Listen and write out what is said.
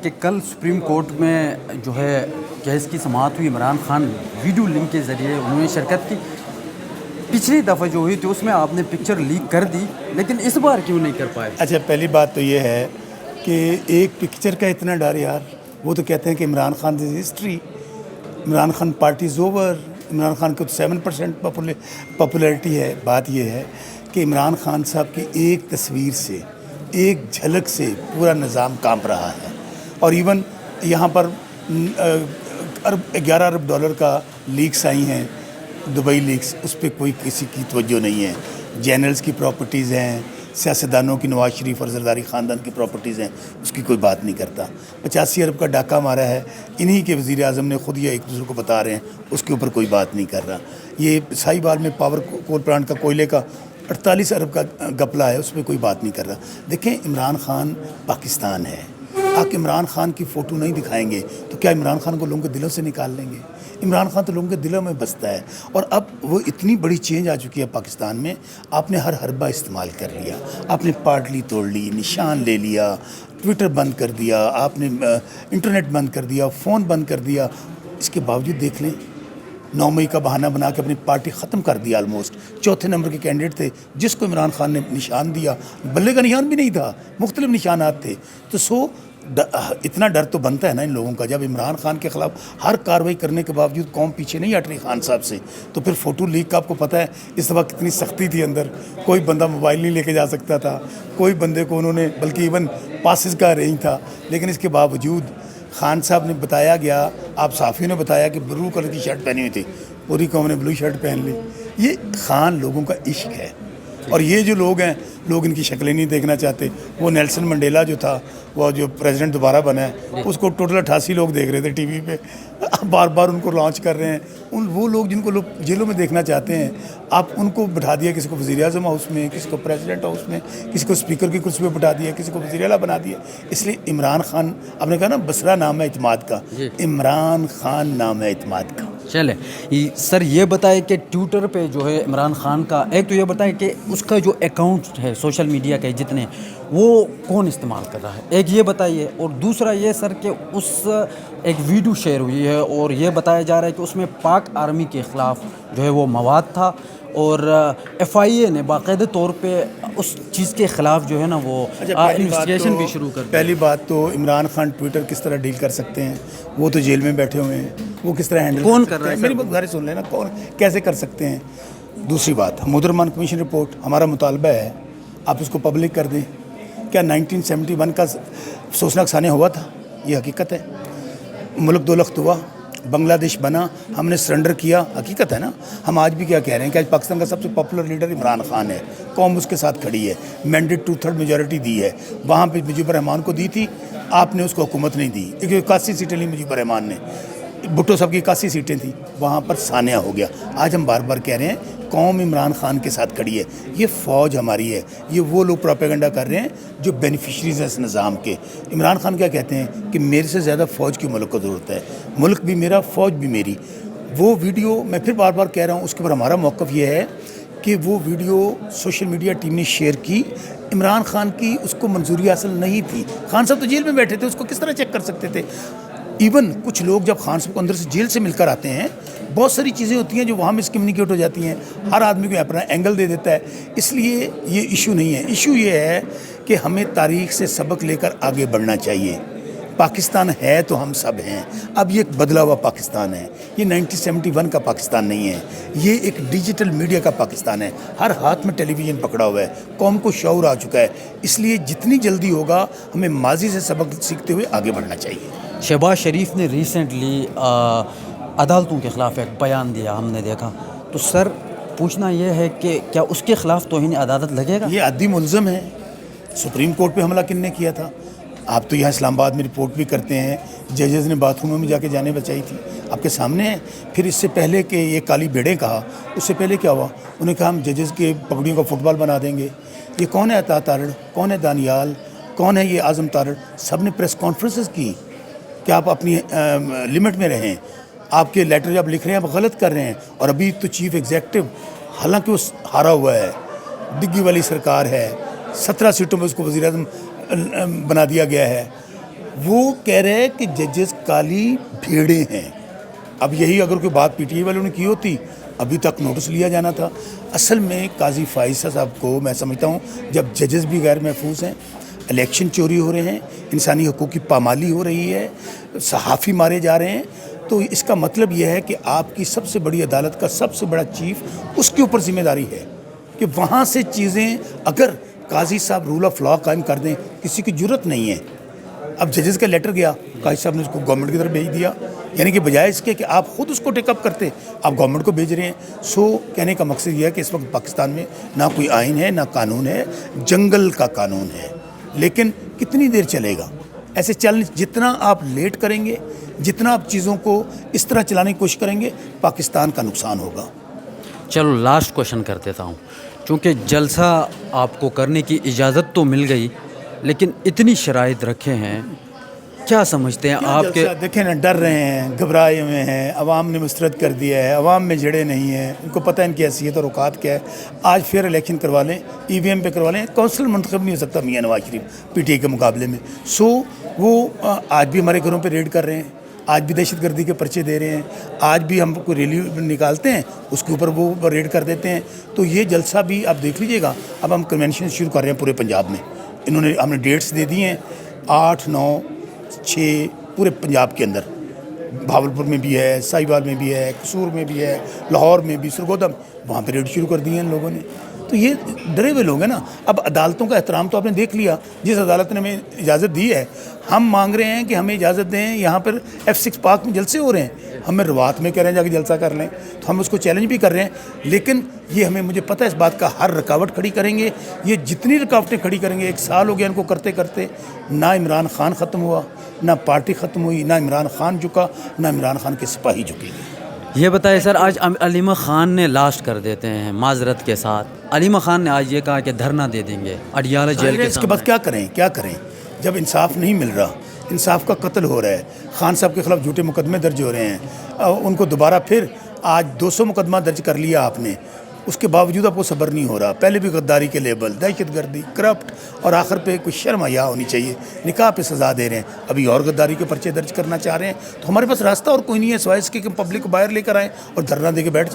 کہ کل supreme court میں جو ہے کیس کی سماعت ہوئی، عمران خان ویڈیو لنک کے ذریعے انہوں نے شرکت کی. پچھلی دفعہ جو ہوئی تھی اس میں آپ نے پکچر لیک کر دی، لیکن اس بار کیوں نہیں کر پائے؟ اچھا، پہلی بات تو یہ ہے کہ ایک پکچر کا اتنا ڈر یار. وہ تو کہتے ہیں کہ Imran Khan is history, Imran Khan party is over, Imran Khan کو 7% پاپولیرٹی ہے. بات یہ ہے کہ عمران خان صاحب کی ایک تصویر سے، ایک جھلک سے پورا نظام کانپ رہا ہے. اور ایون یہاں پر $11 ارب کا لیکس آئی ہیں، دبئی لیکس، اس پہ کوئی کسی کی توجہ نہیں ہے. جنرلز کی پراپرٹیز ہیں، سیاستدانوں کی، نواز شریف اور زرداری خاندان کی پراپرٹیز ہیں، اس کی کوئی بات نہیں کرتا. 85 ارب کا ڈاکہ مارا ہے، انہی کے وزیر اعظم نے خود یہ ایک دوسرے کو بتا رہے ہیں، اس کے اوپر کوئی بات نہیں کر رہا. یہ سائی بال میں پاور کول پلانٹ کا کوئلے کا 48 ارب کا گپلا ہے، اس پہ کوئی بات نہیں کر رہا. دیکھیں، عمران خان پاکستان ہے. آپ عمران خان کی فوٹو نہیں دکھائیں گے تو کیا عمران خان کو لوگوں کے دلوں سے نکال لیں گے؟ عمران خان تو لوگوں کے دلوں میں بستا ہے. اور اب وہ اتنی بڑی چینج آ چکی ہے پاکستان میں، آپ نے ہر حربہ استعمال کر لیا. آپ نے پارٹلی توڑ لی، نشان لے لیا، ٹویٹر بند کر دیا، آپ نے انٹرنیٹ بند کر دیا، فون بند کر دیا. اس کے باوجود دیکھ لیں، 9 مئی کا بہانہ بنا کے اپنی پارٹی ختم کر دیا. آلموسٹ چوتھے نمبر کے کینڈیڈیٹ تھے جس کو عمران خان نے نشان دیا. بلے کا نشان بھی نہیں تھا، مختلف نشانات تھے. تو اتنا ڈر تو بنتا ہے نا ان لوگوں کا. جب عمران خان کے خلاف ہر کارروائی کرنے کے باوجود قوم پیچھے نہیں ہٹ رہی خان صاحب سے، تو پھر فوٹو لیک کا آپ کو پتہ ہے اس دفعہ کتنی سختی تھی اندر. کوئی بندہ موبائل نہیں لے کے جا سکتا تھا، کوئی بندے کو انہوں نے، بلکہ ایون پاسز کا ارینج تھا. لیکن اس کے باوجود خان صاحب نے بتایا گیا، آپ صحافیوں نے بتایا کہ بلو کلر کی شرٹ پہنی ہوئی تھی، پوری قوم نے بلو شرٹ پہن لی. یہ خان لوگوں کا عشق ہے. اور یہ جو لوگ ہیں، لوگ ان کی شکلیں نہیں دیکھنا چاہتے. وہ نیلسن منڈیلا جو تھا، وہ جو پریزیڈنٹ دوبارہ بنا ہے، اس کو ٹوٹل 88 لوگ دیکھ رہے تھے ٹی وی پہ. بار بار ان کو لانچ کر رہے ہیں. وہ لوگ جن کو لوگ جیلوں میں دیکھنا چاہتے ہیں، آپ ان کو بٹھا دیا، کسی کو وزیر اعظم ہاؤس میں، کسی کو پریزیڈنٹ ہاؤس میں، کسی کو اسپیکر کی کرسی پہ بٹھا دیا، کسی کو وزیر اعلیٰ بنا دیا. اس لیے عمران خان، آپ نے کہا نا بسرا نام ہے اعتماد کا، عمران خان نام ہے اعتماد کا. چلے سر، یہ بتائے کہ ٹویٹر پہ جو ہے عمران خان کا، ایک تو یہ بتائے کہ اس کا جو اکاؤنٹ ہے سوشل میڈیا کے جتنے، وہ کون استعمال کر رہا ہے، ایک یہ بتائیے. اور دوسرا یہ سر کہ اس ایک ویڈیو شیئر ہوئی ہے اور یہ بتایا جا رہا ہے کہ اس میں پاک آرمی کے خلاف جو ہے وہ مواد تھا، اور FIA نے باقاعدہ طور پہ اس چیز کے خلاف جو ہے نا وہ انویسٹیگیشن بھی شروع کر دی. پہلی بات تو عمران خان ٹویٹر کس طرح ڈیل کر سکتے ہیں؟ وہ تو جیل میں بیٹھے ہوئے ہیں، وہ کس طرح ہینڈل کون کر رہا ہے؟ میری بات ذرا سن لینا، کون کیسے کر سکتے ہیں؟ دوسری بات، حمود الرحمان کمیشن رپورٹ، ہمارا مطالبہ ہے آپ اس کو پبلک کر دیں. کیا 1971 کا سوچنا سانیہ ہوا تھا؟ یہ حقیقت ہے. ملک دو لخت ہوا، بنگلہ دیش بنا، ہم نے سرنڈر کیا، حقیقت ہے نا. ہم آج بھی کیا کہہ رہے ہیں کہ آج پاکستان کا سب سے پاپولر لیڈر عمران خان ہے. قوم اس کے ساتھ کھڑی ہے، مینڈیٹ 2/3 میجورٹی دی ہے. وہاں پہ مجیب الرحمان کو دی تھی، آپ نے اس کو حکومت نہیں دی. 81 سیٹیں لی مجیب الرحمان نے، بھٹو صاحب کی 81 سیٹیں تھیں، وہاں پر سانیہ ہو گیا. آج ہم بار بار کہہ رہے ہیں قوم عمران خان کے ساتھ کھڑی ہے. یہ فوج ہماری ہے. یہ وہ لوگ پروپیگنڈا کر رہے ہیں جو بینیفیشریز ہیں اس نظام کے. عمران خان کیا کہتے ہیں کہ میرے سے زیادہ فوج کی ملک کو ضرورت ہے، ملک بھی میرا، فوج بھی میری. وہ ویڈیو میں پھر بار بار کہہ رہا ہوں، اس کے اوپر ہمارا موقف یہ ہے کہ وہ ویڈیو سوشل میڈیا ٹیم نے شیئر کی. عمران خان کی اس کو منظوری حاصل نہیں تھی. خان صاحب تو جیل میں بیٹھے تھے، اس کو کس طرح چیک کر سکتے تھے؟ ایون کچھ لوگ جب خان صاحب کو اندر سے جیل سے مل کر آتے ہیں، بہت ساری چیزیں ہوتی ہیں جو وہاں مس کمیونیکیٹ ہو جاتی ہیں. ہر آدمی کو اپنا اینگل دے دیتا ہے. اس لیے یہ ایشو نہیں ہے. ایشو یہ ہے کہ ہمیں تاریخ سے سبق لے کر آگے بڑھنا چاہیے. پاکستان ہے تو ہم سب ہیں. اب یہ ایک بدلا ہوا پاکستان ہے. یہ 1971 کا پاکستان نہیں ہے. یہ ایک ڈیجیٹل میڈیا کا پاکستان ہے. ہر ہاتھ میں ٹیلی ویژن پکڑا ہوا ہے. قوم کو شعور آ چکا ہے. اس لیے جتنی جلدی ہوگا ہمیں ماضی سے سبق سیکھتے ہوئے آگے بڑھنا چاہیے. شہباز شریف نے ریسنٹلی عدالتوں کے خلاف ایک بیان دیا، ہم نے دیکھا. تو سر پوچھنا یہ ہے کہ کیا اس کے خلاف توہین عدالت لگے گا؟ یہ عادی ملزم ہے. سپریم کورٹ پہ حملہ کن نے کیا تھا؟ آپ تو یہاں اسلام آباد میں رپورٹ بھی کرتے ہیں. ججز نے باتھ روموں میں جا کے جانیں بچائی تھی، آپ کے سامنے ہے. پھر اس سے پہلے کہ یہ کالی بیڑے کہا، اس سے پہلے کیا ہوا؟ انہوں نے کہا ہم ججز کے پگڑیوں کا فٹ بال بنا دیں گے. یہ کون ہے عطا تارڑ، کون ہے دانیال، کون ہے یہ اعظم تارڑ؟ سب نے پریس کانفرنسز کی کہ آپ اپنی لمٹ میں رہیں. آپ کے لیٹر جب لکھ رہے ہیں آپ غلط کر رہے ہیں. اور ابھی تو چیف ایگزیکٹو، حالانکہ وہ ہارا ہوا ہے، ڈگی والی سرکار ہے، 17 سیٹوں میں اس کو وزیر اعظم بنا دیا گیا ہے. وہ کہہ رہے ہیں کہ ججز کالی بھیڑیں ہیں. اب یہی اگر کوئی بات پی ٹی آئی والوں نے کی ہوتی ابھی تک نوٹس لیا جانا تھا. اصل میں قاضی فائز صاحب کو میں سمجھتا ہوں جب ججز بھی غیر محفوظ ہیں, الیکشن چوری ہو رہے ہیں, انسانی حقوق کی پامالی ہو رہی ہے, صحافی مارے جا رہے ہیں, تو اس کا مطلب یہ ہے کہ آپ کی سب سے بڑی عدالت کا سب سے بڑا چیف اس کے اوپر ذمہ داری ہے کہ وہاں سے چیزیں اگر قاضی صاحب رول آف لا قائم کر دیں, کسی کی جرت نہیں ہے. اب ججز کا لیٹر گیا, قاضی صاحب نے اس کو گورنمنٹ کی طرف بھیج دیا, یعنی کہ بجائے اس کے کہ آپ خود اس کو ٹیک اپ کرتے آپ گورنمنٹ کو بھیج رہے ہیں. سو کہنے کا مقصد یہ ہے کہ اس وقت پاکستان میں نہ کوئی آئین ہے نہ قانون ہے, جنگل کا قانون ہے. لیکن کتنی دیر چلے گا ایسے چلنے؟ جتنا آپ لیٹ کریں گے, جتنا آپ چیزوں کو اس طرح چلانے کی کوشش کریں گے, پاکستان کا نقصان ہوگا. چلو لاسٹ کوشچن کر دیتا ہوں, چونکہ جلسہ آپ کو کرنے کی اجازت تو مل گئی لیکن اتنی شرائط رکھے ہیں, کیا سمجھتے ہیں آپ کے؟ دیکھیں نا, ڈر رہے ہیں, گھبرائے ہوئے ہیں, عوام نے مسترد کر دیا ہے, عوام میں جڑے نہیں ہیں, ان کو پتہ ہے ان کی حیثیت اور اوقات کیا ہے. آج فیئر الیکشن کروا لیں, ای وی ایم پہ کروا لیں, کونسل منتخب نہیں ہو سکتا Mian Nawaz Sharif P T I کے مقابلے میں. سو وہ آج بھی ہمارے گھروں پہ ریڈ کر رہے ہیں, آج بھی دہشت گردی کے پرچے دے رہے ہیں, آج بھی ہم کوئی ریلی نکالتے ہیں اس کے اوپر وہ ریڈ کر دیتے ہیں. تو یہ جلسہ بھی آپ دیکھ لیجئے گا. اب ہم کنونشن شروع کر رہے ہیں پورے پنجاب میں, انہوں نے ہم نے ڈیٹس دے دی ہیں 8, 9, 6 پورے پنجاب کے اندر. بھاولپور میں بھی ہے, ساہیوال میں بھی ہے, قصور میں بھی ہے, لاہور میں بھی, سرگودھا, وہاں پہ ریڈ شروع کر دی ہیں ان لوگوں نے. تو یہ ڈرے ہوئے لوگ ہیں نا. اب عدالتوں کا احترام تو آپ نے دیکھ لیا, جس عدالت نے ہمیں اجازت دی ہے, ہم مانگ رہے ہیں کہ ہمیں اجازت دیں. یہاں پر F6 پارک میں جلسے ہو رہے ہیں, ہمیں روات میں کہہ رہے ہیں جا کے جلسہ کر لیں, تو ہم اس کو چیلنج بھی کر رہے ہیں. لیکن یہ ہمیں, مجھے پتہ ہے اس بات کا, ہر رکاوٹ کھڑی کریں گے. یہ جتنی رکاوٹیں کھڑی کریں گے, 1 سال ہو گیا ان کو کرتے کرتے, نہ عمران خان ختم ہوا, نہ پارٹی ختم ہوئی, نہ عمران خان جھکا, نہ عمران خان کے سپاہی جھکے. یہ بتائیں سر, آج علیمہ خان نے لاسٹ کر دیتے ہیں معذرت کے ساتھ. علیمہ خان نے آج یہ کہا کہ دھرنا دے دیں گے اڈیالہ جیل کے اس کے بعد کیا کریں, کیا کریں جب انصاف نہیں مل رہا, انصاف کا قتل ہو رہا ہے, خان صاحب کے خلاف جھوٹے مقدمے درج ہو رہے ہیں, ان کو دوبارہ پھر آج 200 مقدمہ درج کر لیا آپ نے, اس کے باوجود آپ کو صبر نہیں ہو رہا. پہلے بھی غداری کے لیبل, دہشت گردی, کرپٹ, اور آخر پہ کوئی شرم حیا ہونی چاہیے, نکاح پہ سزا دے رہے ہیں, ابھی اور غداری کے پرچے درج کرنا چاہ رہے ہیں. تو ہمارے پاس راستہ اور کوئی نہیں ہے سوائے اس کے کہ پبلک کو باہر لے کر آئیں اور دھرنا دے کے بیٹھ